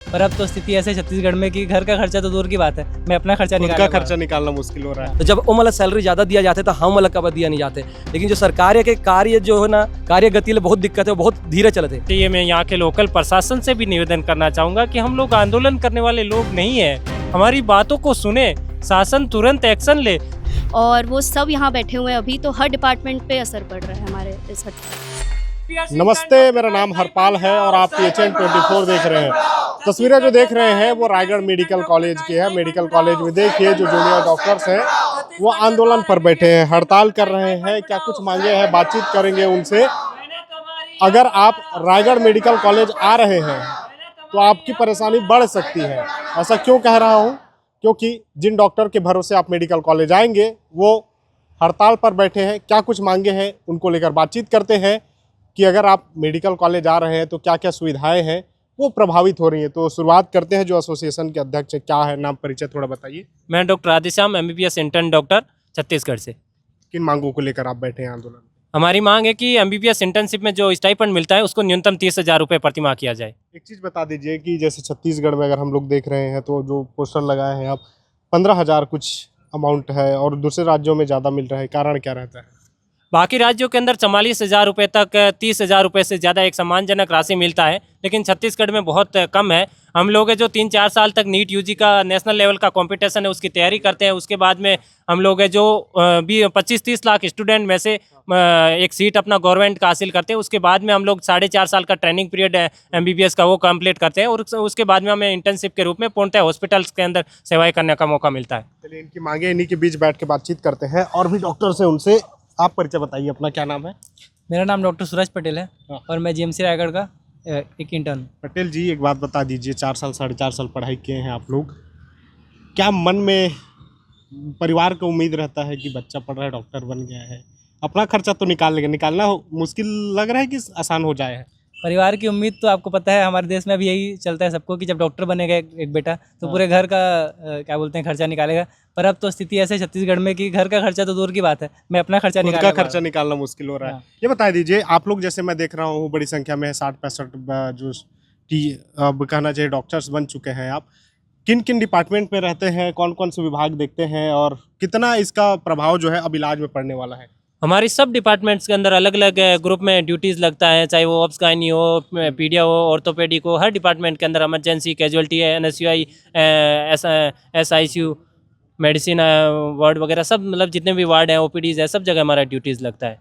पर अब तो स्थिति ऐसे छत्तीसगढ़ में कि घर का खर्चा तो दूर की बात है, मैं अपना खर्चा खुद का निकाल खर्चा निकालना मुश्किल हो रहा है। तो जब वो मतलब सैलरी ज़्यादा दिया जाता है तो हम मतलब कब दिया नहीं जाते। लेकिन जो सरकार है के कार्य जो है ना, कार्य गति में बहुत दिक्कत है, बहुत धीरे चलते। तो ये मैं यहाँ के लोकल प्रशासन से भी निवेदन करना चाहूँगा कि हम लोग आंदोलन करने वाले लोग नहीं हैं, हमारी बातों को सुने, शासन तुरंत एक्शन ले। और वो सब यहाँ बैठे हुए हैं अभी, तो हर डिपार्टमेंट पे असर पड़ रहा है हमारे इस नमस्ते, मेरा नाम हरपाल है और आप PHN 24 देख रहे हैं। तस्वीरें जो देख रहे हैं वो रायगढ़ मेडिकल कॉलेज की है। मेडिकल कॉलेज में देखिए जो जूनियर डॉक्टर्स हैं वो आंदोलन पर बैठे हैं, हड़ताल कर रहे हैं। क्या कुछ मांगे हैं, बातचीत करेंगे उनसे। अगर आप रायगढ़ मेडिकल कॉलेज आ रहे हैं तो आपकी परेशानी बढ़ सकती है। ऐसा क्यों कह रहा हूँ? क्योंकि जिन डॉक्टर के भरोसे आप मेडिकल कॉलेज आएंगे वो हड़ताल पर बैठे हैं। क्या कुछ मांगे हैं उनको लेकर बातचीत करते हैं कि अगर आप मेडिकल कॉलेज आ रहे हैं तो क्या क्या सुविधाएं हैं वो प्रभावित हो रही हैं। तो शुरुआत करते हैं जो एसोसिएशन के अध्यक्ष हैं। क्या है नाम, परिचय थोड़ा बताइए। मैं doctor Radheshyam, MBBS intern doctor, Chhattisgarh से। किन मांगों को लेकर आप बैठे हैं आंदोलन? हमारी मांग है कि MBBS इंटर्नशिप में जो स्टाइपेंड मिलता है उसको न्यूनतम 30,000 रुपये प्रतिमाह किया जाए। एक चीज़ बता दीजिए कि जैसे छत्तीसगढ़ में अगर हम लोग देख रहे हैं तो जो पोस्टर लगाए हैं आप 15,000 कुछ अमाउंट है और दूसरे राज्यों में ज़्यादा मिल रहा है, कारण क्या रहता है? बाकी राज्यों के अंदर 44,000 रुपये तक 30,000 रुपये से ज़्यादा एक सम्मानजनक राशि मिलता है, लेकिन छत्तीसगढ़ में बहुत कम है। हम लोग जो 3-4 साल तक नीट UG का नेशनल लेवल का कंपटीशन है उसकी तैयारी करते हैं। उसके बाद में हम लोग जो 25-30 लाख स्टूडेंट में से एक सीट अपना गवर्नमेंट का हासिल करते हैं। उसके बाद में हम लोग 4.5 साल का ट्रेनिंग पीरियड MBBS का वो कंप्लीट करते हैं और उसके बाद में हमें इंटर्नशिप के रूप में पूर्णतः हॉस्पिटल्स के अंदर सेवाएं करने का मौका मिलता है। चलिए इनकी मांगे इन्हीं के बीच बैठ के बातचीत करते हैं। और भी डॉक्टर से उनसे आप परिचय बताइए अपना, क्या नाम है? मेरा नाम डॉक्टर सूरज पटेल है और मैं GMC रायगढ़ का एक इंटर्न। पटेल जी, एक बात बता दीजिए, 4 साल 4.5 साल पढ़ाई किए हैं आप लोग, क्या मन में परिवार को उम्मीद रहता है कि बच्चा पढ़ रहा है, डॉक्टर बन गया है, अपना खर्चा तो निकाल लेगा, निकालना मुश्किल लग रहा है कि आसान हो जाए? परिवार की उम्मीद तो आपको पता है हमारे देश में भी यही चलता है सबको कि जब डॉक्टर बनेगा एक बेटा तो पूरे घर का क्या बोलते हैं खर्चा निकालेगा। पर अब तो स्थिति ऐसे छत्तीसगढ़ में कि घर का खर्चा तो दूर की बात है, मैं अपना खर्चा खुद का खर्चा निकालना मुश्किल हो रहा है। ये बता दीजिए, आप लोग जैसे मैं देख रहा हूँ बड़ी संख्या में 60-65 जो अब कहना चाहिए डॉक्टर्स बन चुके हैं। आप किन किन डिपार्टमेंट में रहते हैं, कौन कौन से विभाग देखते हैं और कितना इसका प्रभाव जो है अब इलाज में पड़ने वाला है? हमारी सब डिपार्टमेंट्स के अंदर अलग अलग ग्रुप में ड्यूटीज़ लगता है, चाहे वो ऑब्स गायनी हो, पीडिया हो, ऑर्थोपेडिक हो। हर डिपार्टमेंट के अंदर emergency, casualty, NSUI, SICU, medicine ward वगैरह सब, मतलब जितने भी वार्ड हैं, OPDs है, सब जगह हमारा ड्यूटीज़ लगता है।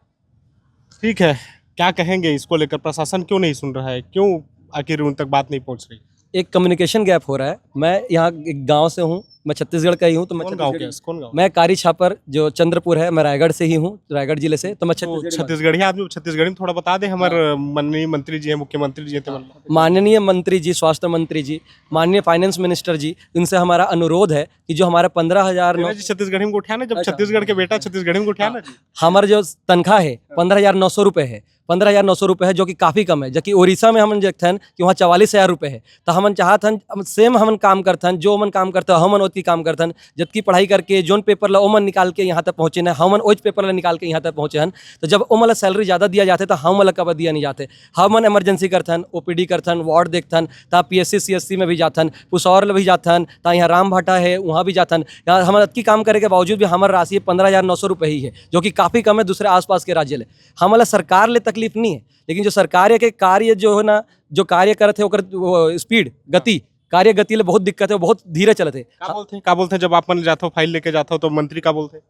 ठीक है, क्या कहेंगे इसको लेकर? प्रशासन क्यों नहीं सुन रहा है, क्यों आखिर उन तक बात नहीं पहुंच रही? एक कम्युनिकेशन गैप हो रहा है। मैं यहाँ एक गांव से हूँ, मैं छत्तीसगढ़ का ही हूँ। तो मैं कौन गाँव? मैं कारी छापर जो चंद्रपुर है, मैं रायगढ़ से ही हूँ, रायगढ़ जिले से। तो मैं छत्तीसगढ़ी आदमी, छत्तीसगढ़ी में थोड़ा बता दे। हमारे माननीय मंत्री जी हैं, मुख्यमंत्री जी हैं, माननीय मंत्री जी, स्वास्थ्य मंत्री जी, माननीय फाइनेंस मिनिस्टर जी, इनसे हमारा अनुरोध है कि जो हमारा 15,000 छत्तीसगढ़ी में उठाना, जब छत्तीसगढ़ के बेटा छत्तीसगढ़ी में उठाना, हमारा जो तनख्वाह है 15,900 रुपये है, 15,900 रुपये है, जो कि काफ़ी कम है। जबकि उड़ीसा में हम देखते हैं कि वहाँ 44,000 रुपये है। तो हम चाहते सेम हम काम करते हैं, जो मन काम करते हैं हम ओती काम करते हैं। जबकि पढ़ाई करके जोन पेपर ला ओमन निकाल के यहाँ तक पहुँचे ना, हम ओज पेपर ला निकाल के यहाँ तक पहुँचे हैं। तो जब वो मतलब सैलरी ज़्यादा दिया जाते तो हम मतलब कब दिया नहीं जाते। हम इमरजेंसी करते हैं, OPD करते हैं, वार्ड देखते हैं, ता PSC CSC में भी जाते हैं, पुसौर भी जाते हैं, ता यहाँ राम भाटा है वहाँ भी जाते हैं। यहाँ हम अतकी काम करे के बावजूद भी हमारी राशि 15,900 रुपये ही है, जो कि काफ़ी कम है दूसरे आसपास के राज्य ले। हमारा सरकार ले तकलीफ नहीं है, लेकिन जो सरकार के कार्य जो है ना, जो कार्य करते हैं स्पीड गति, कार्य गति ले बहुत दिक्कत है, बहुत धीरे चलते। क्या बोलते हैं जब आप मन जाते हो, फाइल लेके जाते हो तो मंत्री का बोलते हैं?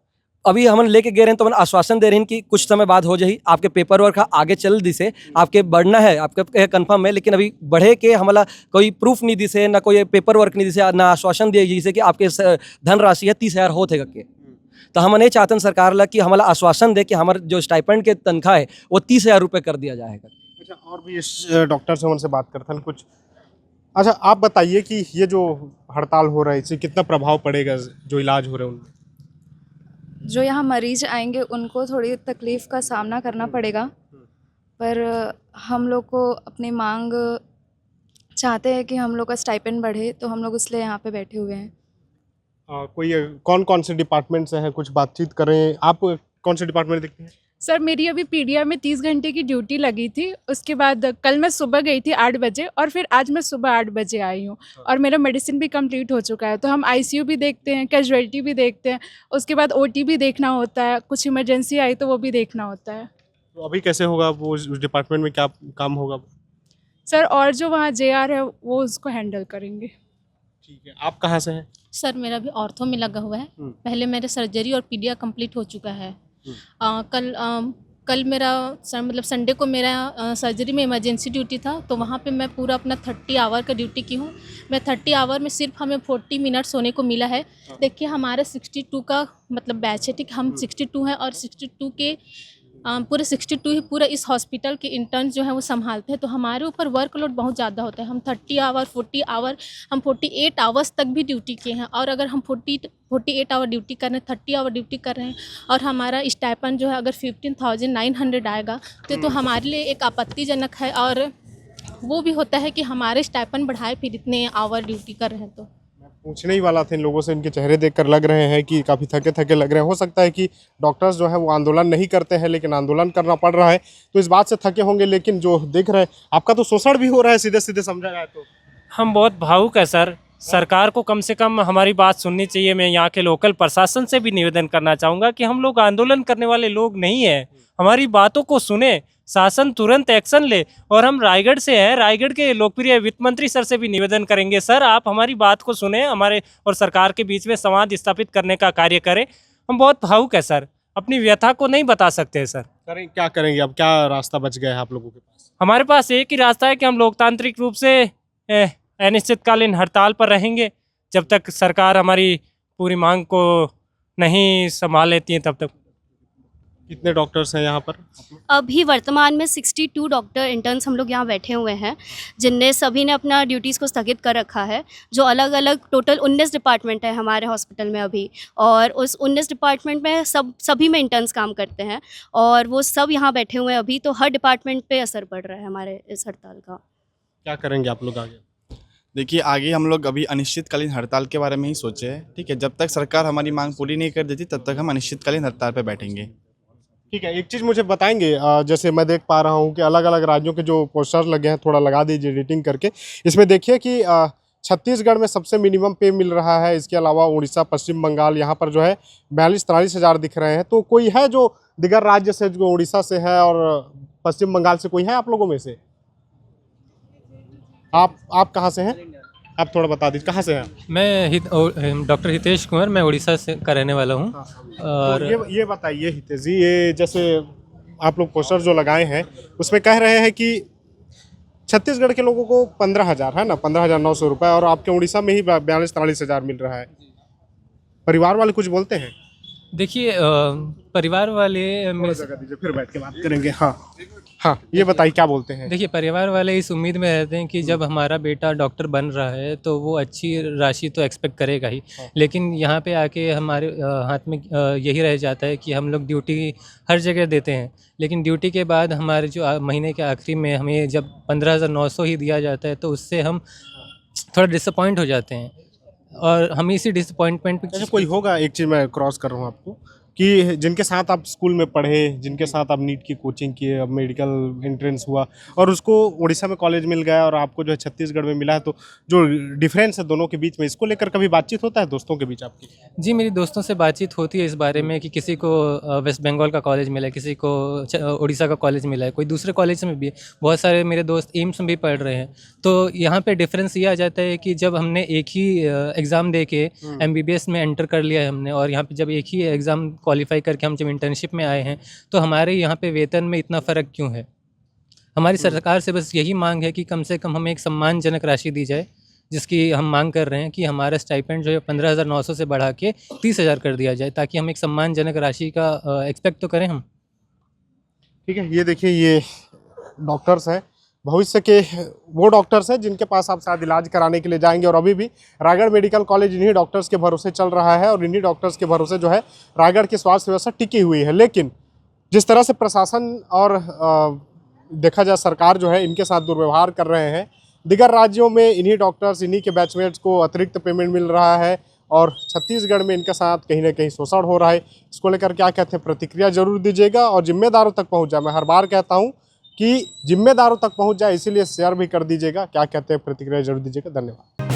अभी हम लेके गए हैं तो हम आश्वासन दे रहे हैं कि कुछ समय बाद हो जाए, आपके पेपर वर्क आगे चल दिसे, आपके बढ़ना है, आपके कंफर्म है। लेकिन अभी बढ़े के हमारा कोई प्रूफ नहीं दिसे, ना कोई पेपर वर्क नहीं दिसे, ना आश्वासन दिए जिसे कि आपके धनराशि है 30,000 हो थे के। तो हम नहीं चाहते हैं सरकार ला कि हमारा आश्वासन दे कि हमारे जो स्टाइपेंड के तनख्वाह है वो 30,000 रुपये कर दिया जाएगा। अच्छा, और भी इस डॉक्टर से उनसे बात करते हैं कुछ। अच्छा, आप बताइए कि ये जो हड़ताल हो रहा है इससे कितना प्रभाव पड़ेगा जो इलाज हो रहे हैं उनमें? जो यहाँ मरीज आएंगे उनको थोड़ी तकलीफ़ का सामना करना पड़ेगा, पर हम लोग को अपनी मांग चाहते हैं कि हम लोग का स्टाइपेंड बढ़े, तो हम लोग इसलिए यहाँ पे बैठे हुए हैं। कोई कौन कौन से डिपार्टमेंट से हैं, कुछ बातचीत करें। आप कौन से डिपार्टमेंट देखते हैं? सर मेरी अभी पीडीआ में 30 घंटे की ड्यूटी लगी थी। उसके बाद कल मैं सुबह गई थी 8 बजे और फिर आज मैं सुबह 8 बजे आई हूँ और मेरा मेडिसिन भी कंप्लीट हो चुका है। तो हम आईसीयू भी देखते हैं, कैजुअलिटी भी देखते हैं, उसके बाद ओटी भी देखना होता है, कुछ इमरजेंसी आई तो वो भी देखना होता है। तो अभी कैसे होगा वो, उस डिपार्टमेंट में क्या काम होगा? सर और जो वहाँ जेआर है वो उसको हैंडल करेंगे। ठीक है, आप कहाँ से हैं? सर मेरा भी ऑर्थो में लगा हुआ है। पहले मेरे सर्जरी और पीडिया कंप्लीट हो चुका है। कल मेरा मतलब संडे को मेरा सर्जरी में इमरजेंसी ड्यूटी था, तो वहाँ पे मैं पूरा अपना 30 आवर का ड्यूटी की हूँ। मैं 30 आवर में सिर्फ हमें 40 मिनट सोने को मिला है। देखिए हमारे 62 का मतलब बैच है, ठीक, हम 62 हैं और 62 के पूरे 62 ही पूरा इस हॉस्पिटल के इंटर्न जो है वो संभालते हैं। तो हमारे ऊपर वर्कलोड बहुत ज़्यादा होता है। हम 30 आवर 40 आवर हम 48 आवर्स तक भी ड्यूटी किए हैं और अगर हम 48 आवर ड्यूटी कर रहे हैं, 30 आवर ड्यूटी कर रहे हैं और हमारा स्टाइपेंड जो है अगर 15,900 आएगा तो हमारे लिए एक आपत्तिजनक है। और वो भी होता है कि हमारे स्टाइपेंड बढ़ाए फिर इतने आवर ड्यूटी कर रहे हैं। तो पूछने ही वाला था इन लोगों से, इनके चेहरे देखकर लग रहे हैं कि काफ़ी थके थके लग रहे हैं। हो सकता है कि डॉक्टर्स जो है वो आंदोलन नहीं करते हैं लेकिन आंदोलन करना पड़ रहा है तो इस बात से थके होंगे। लेकिन जो देख रहे हैं, आपका तो शोषण भी हो रहा है सीधे सीधे, समझा जाए तो। हम बहुत भावुक है सर। सरकार को कम से कम हमारी बात सुननी चाहिए। मैं यहाँ के लोकल प्रशासन से भी निवेदन करना चाहूँगा कि हम लोग आंदोलन करने वाले लोग नहीं हैं, हमारी बातों को सुने, शासन तुरंत एक्शन ले। और हम रायगढ़ से हैं, रायगढ़ के लोकप्रिय वित्त मंत्री सर से भी निवेदन करेंगे, सर आप हमारी बात को सुने, हमारे और सरकार के बीच में संवाद स्थापित करने का कार्य करें। हम बहुत भावुक है सर, अपनी व्यथा को नहीं बता सकते सर। करें क्या करेंगे अब, क्या रास्ता बच गया है आप लोगों के पास? हमारे पास एक ही रास्ता है कि हम लोकतांत्रिक रूप से अनिश्चितकालीन हड़ताल पर रहेंगे जब तक सरकार हमारी पूरी मांग को नहीं संभाल लेती है तब तक। कितने डॉक्टर्स हैं यहाँ पर? अभी वर्तमान में 62 डॉक्टर इंटर्न्स हम लोग यहाँ बैठे हुए हैं, जिनने सभी ने अपना ड्यूटीज़ को स्थगित कर रखा है। जो अलग अलग टोटल 19 डिपार्टमेंट है हमारे हॉस्पिटल में अभी, और उस 19 डिपार्टमेंट में सभी में इंटर्न्स काम करते हैं और वो सब यहाँ बैठे हुए हैं अभी। तो हर डिपार्टमेंट पे असर पड़ रहा है हमारे इस हड़ताल का। क्या करेंगे आप लोग आगे? देखिए आगे हम लोग अभी अनिश्चितकालीन हड़ताल के बारे में ही सोचे हैं, ठीक है। जब तक सरकार हमारी मांग पूरी नहीं कर देती तब तक हम अनिश्चितकालीन हड़ताल पर बैठेंगे। ठीक है, एक चीज़ मुझे बताएंगे, जैसे मैं देख पा रहा हूँ कि अलग अलग राज्यों के जो पोस्टर्स लगे हैं, थोड़ा लगा दीजिए एडिटिंग करके। इसमें देखिए कि छत्तीसगढ़ में सबसे मिनिमम पे मिल रहा है। इसके अलावा उड़ीसा, पश्चिम बंगाल, यहाँ पर जो है 42-43 हज़ार दिख रहे हैं। तो कोई है जो दिगर राज्य से, जो उड़ीसा से है और पश्चिम बंगाल से, कोई है आप लोगों में से? आप कहाँ से हैं? आप थोड़ा बता दीजिए, कहाँ से हैं? मैं डॉक्टर हितेश कुंवर, मैं उड़ीसा से का रहने वाला हूँ। और तो ये बताइए हितेश जी, ये जैसे आप लोग पोस्टर जो लगाए हैं उसमें कह रहे हैं कि छत्तीसगढ़ के लोगों को 15,000 है ना, 15,900 रुपये, और आपके उड़ीसा में ही 42-43 हज़ार मिल रहा है। परिवार वाले कुछ बोलते हैं? देखिए परिवार वाले जगह दीजिए, फिर बैठ के बात करेंगे। हाँ, ये बताइए क्या बोलते हैं? देखिए परिवार वाले इस उम्मीद में रहते हैं कि जब हमारा बेटा डॉक्टर बन रहा है तो वो अच्छी राशि तो एक्सपेक्ट करेगा ही, लेकिन यहाँ पे आके हमारे हाथ में यही रह जाता है कि हम लोग ड्यूटी हर जगह देते हैं, लेकिन ड्यूटी के बाद हमारे जो महीने के आखिरी में हमें जब 15,900 ही दिया जाता है तो उससे हम थोड़ा डिसअपॉइंट हो जाते हैं। और हम इसी डिसअपॉइंटमेंट अच्छा, कोई होगा, एक चीज़ मैं क्रॉस कर रहा हूँ आपको, कि जिनके साथ आप स्कूल में पढ़े, जिनके साथ आप नीट की कोचिंग किए, अब मेडिकल एंट्रेंस हुआ और उसको उड़ीसा में कॉलेज मिल गया और आपको जो है छत्तीसगढ़ में मिला है, तो जो डिफरेंस है दोनों के बीच में, इसको लेकर कभी बातचीत होता है दोस्तों के बीच आपकी? जी, मेरी दोस्तों से बातचीत होती है इस बारे में कि किसी को वेस्ट बंगाल का कॉलेज मिला है, किसी को उड़ीसा का कॉलेज मिला है, कोई दूसरे कॉलेज में भी है। बहुत सारे मेरे दोस्त एम्स में भी पढ़ रहे हैं। तो यहाँ पे डिफरेंस ये आ जाता है कि जब हमने एक ही एग्ज़ाम दे के MBBS में एंटर कर लिया है हमने, और यहाँ पे जब एक ही एग्ज़ाम क्वालिफाई करके हम जब इंटर्नशिप में आए हैं, तो हमारे यहाँ पे वेतन में इतना फ़र्क क्यों है? हमारी सरकार से बस यही मांग है कि कम से कम हमें एक सम्मानजनक राशि दी जाए, जिसकी हम मांग कर रहे हैं कि हमारा स्टाइपेंड जो है 15,900 से बढ़ा के 30,000 कर दिया जाए, ताकि हम एक सम्मानजनक राशि का एक्सपेक्ट तो करें हम। ठीक है, ये देखिए, ये डॉक्टर्स हैं, भविष्य के वो डॉक्टर्स हैं जिनके पास आप शायद इलाज कराने के लिए जाएंगे। और अभी भी रायगढ़ मेडिकल कॉलेज इन्हीं डॉक्टर्स के भरोसे चल रहा है और इन्हीं डॉक्टर्स के भरोसे जो है रायगढ़ की स्वास्थ्य व्यवस्था टिकी हुई है। लेकिन जिस तरह से प्रशासन और देखा जाए सरकार जो है इनके साथ दुर्व्यवहार कर रहे हैं, दिगर राज्यों में इन्हीं डॉक्टर्स, इन्हीं के बैचमेट्स को अतिरिक्त पेमेंट मिल रहा है और छत्तीसगढ़ में इनके साथ कहीं ना कहीं शोषण हो रहा है। इसको लेकर क्या कहते हैं प्रतिक्रिया जरूर दीजिएगा और जिम्मेदारों तक पहुंच जाए। मैं हर बार कहता हूं कि जिम्मेदारों तक पहुंच जाए, इसीलिए शेयर भी कर दीजिएगा। क्या कहते हैं प्रतिक्रिया जरूर दीजिएगा। धन्यवाद।